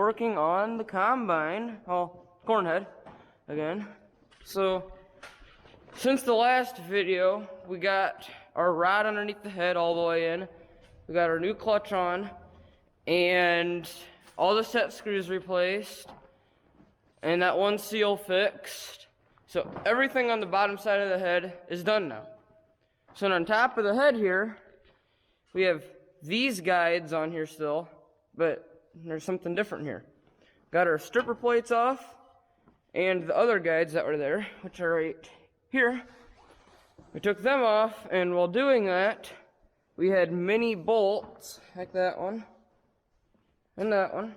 working on the combine, corn head, again. So, since the last video, we got our rod underneath the head all the way in. We got our new clutch on, and all the set screws replaced, and that one seal fixed. So everything on the bottom side of the head is done now. So on top of the head here, we have these guides on here still, but there's something different here. Got our stripper plates off, and the other guides that were there, which are right here, we took them off, and while doing that, we had mini bolts, like that one, and that one,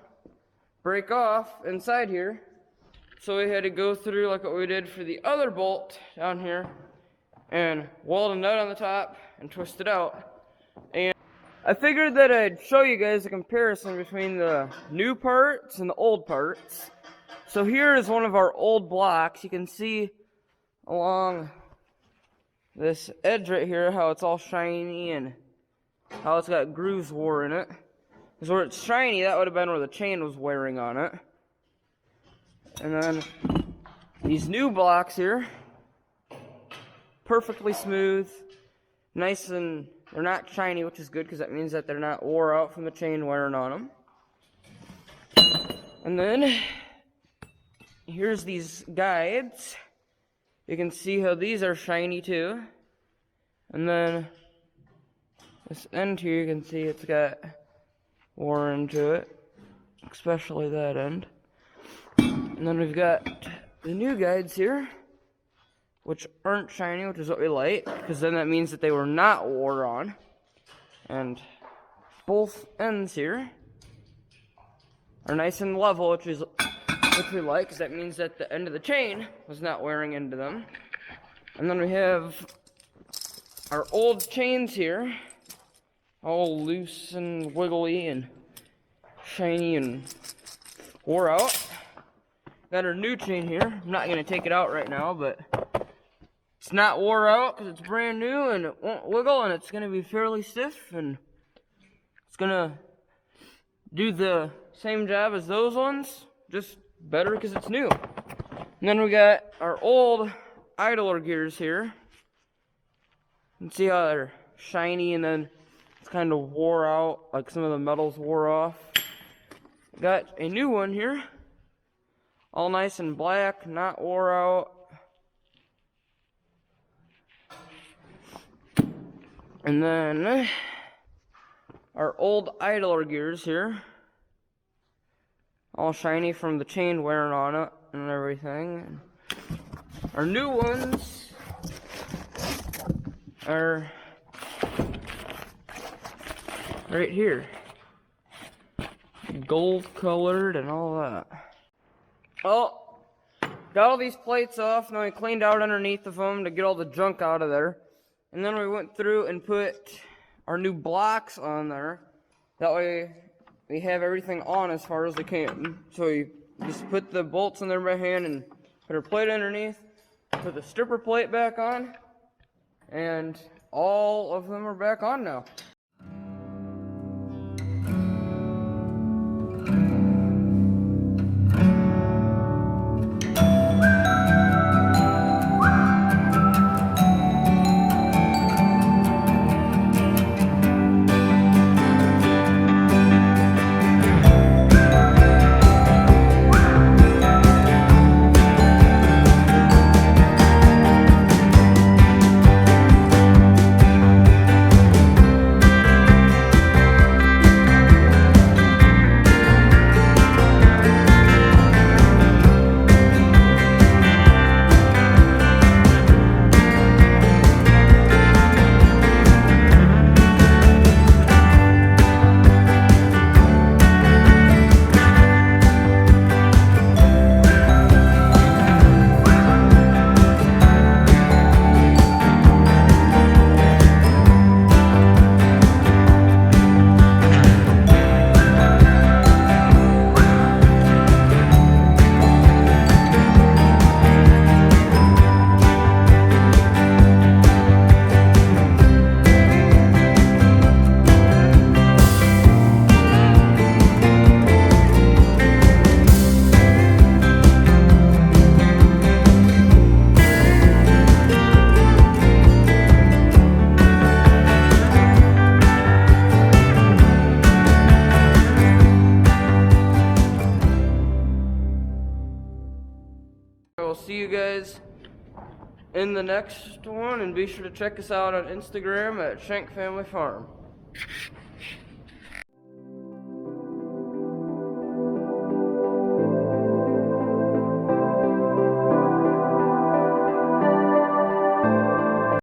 break off inside here. So we had to go through like what we did for the other bolt down here and weld a nut on the top and twist it out. And I figured that I'd show you guys a comparison between the new parts and the old parts. So here is one of our old blocks. You can see along this edge right here how it's all shiny and how it's got grooves wore in it. Because where it's shiny, that would have been where the chain was wearing on it. And then these new blocks here, perfectly smooth, nice, and they're not shiny, which is good because that means that they're not wore out from the chain wearing on them. And then here's these guides. You can see how these are shiny too. And then this end here, you can see it's got wore into it, especially that end. And then we've got the new guides here, which aren't shiny, which is what we like, because then that means that they were not wore on. And both ends here are nice and level, which we like, because that means that the end of the chain was not wearing into them. And then we have our old chains here, all loose and wiggly and shiny and wore out. Got our new chain here. I'm not going to take it out right now, but it's not wore out because it's brand new and it won't wiggle, and it's going to be fairly stiff, and it's going to do the same job as those ones, just better because it's new. And then we got our old idler gears here. You can see how they're shiny and then it's kind of wore out, like some of the metals wore off. Got a new one here. All nice and black, not wore out. And then our old idler gears here. All shiny from the chain wearing on it and everything. Our new ones are right here. Gold colored and all that. Well, got all these plates off, and then we cleaned out underneath of them to get all the junk out of there. And then we went through and put our new blocks on there. That way we have everything on as far as we can. So we just put the bolts in there by hand and put our plate underneath, put the stripper plate back on, and all of them are back on now. guys in the next one, and be sure to check us out on Instagram at Shank Family Farm.